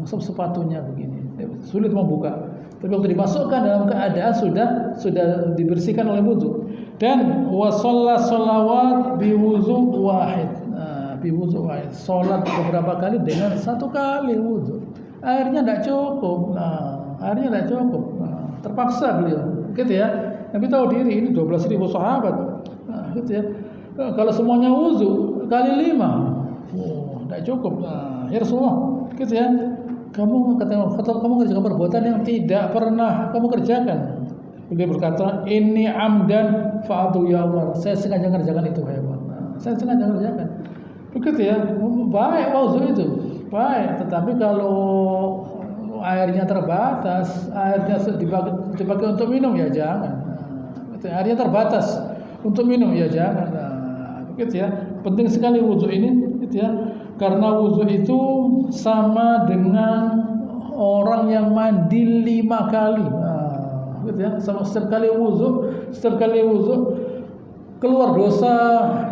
mengusap sepatunya begini. Sulit membuka. Tapi waktu dimasukkan dalam keadaan sudah dibersihkan oleh wudu. Dan wa shalla sholawat bi wudu wahid. Bi wudu wahid. Salat beberapa kali dengan satu kali wudu. Airnya tidak cukup. Airnya tidak cukup. Terpaksa beliau. Gitu ya. Nabi tahu diri ini 12.000 sahabat. Gitu ya. Kalau semuanya wudu kali 5. Tidak cukup. Ya Rasulullah, gitu ya. Kamu kerjakan perbuatan yang tidak pernah kamu kerjakan. Beliau berkata, ini amdan fa'atu ya Allah. Saya sengaja kerjakan itu, ya Allah. Saya sengaja kerjakan. Begitu ya. Baik wudu itu. Baik, tetapi kalau airnya terbatas, airnya dipakai untuk minum, ya jangan. Airnya terbatas untuk minum, ya jangan. Begitu ya. Penting sekali wudu ini, gitu ya. Karena wudu itu sama dengan orang yang mandi 5 kali. Gitu ya. Setiap kali wudu keluar dosa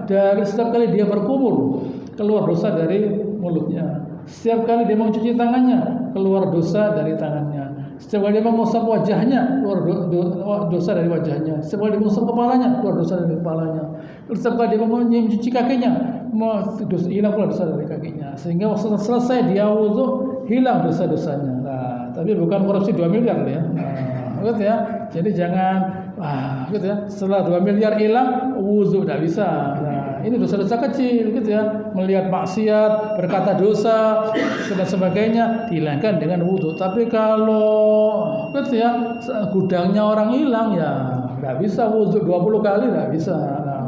dari, setiap kali dia berkumur keluar dosa dari mulutnya. Setiap kali dia mencuci tangannya keluar dosa dari tangannya. Setiap kali dia mengusap wajahnya keluar dosa dari wajahnya. Setiap kali dia mengusap kepalanya keluar dosa dari kepalanya. Setiap kali dia mencuci kakinya hilang pula dosa dari kakinya. Sehingga waktu selesai dia wudu hilang dosa-dosanya. Tapi bukan korupsi 2 miliar ya. Gitu ya. Jadi jangan gitu ya. Setelah 2 miliar hilang wudu tidak bisa. Ini dosa-dosa kecil, gitu ya. Melihat maksiat, berkata dosa dan sebagainya dihilangkan dengan wudu. Tapi kalau gitu ya, gudangnya orang hilang, ya tidak bisa wudu 20 kali, tidak bisa.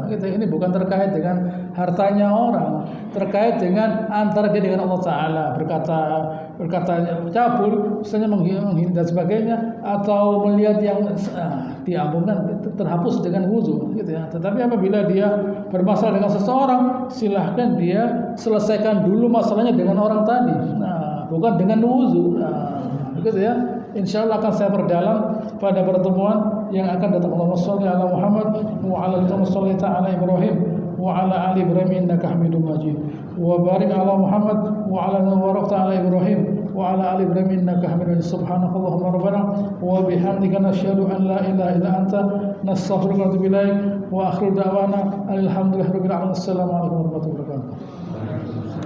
Gitu. Ini bukan terkait dengan hartanya orang, terkait dengan antara dia dengan Allah Ta'ala, berkata cabul, misalnya menghina dan sebagainya, atau melihat yang diampunkan, terhapus dengan wudu, gitu ya. Tetapi apabila dia bermasalah dengan seseorang, silahkan dia selesaikan dulu masalahnya dengan orang tadi, bukan dengan wudu, begitu ya. Insya Allah akan saya perdalam pada pertemuan yang akan datang. Allahumma sholli ala Muhammad wa ala ali Ibrahim wa ala ali Ibrahim innaka Hamidum Majid. Wa barik ala Muhammad wa ala ali Ibrahim wa ala ali Ibrahim innaka Hamidum Majid. Subhanakallahumma rabbana wa bihamdika nasyhadu an la ilaha illa anta nastaghfiruka wa natubu ilaik. Wa akhiru da'wana alhamdulillahirabbil alamin. Assalamualaikum warahmatullahi wabarakatuh.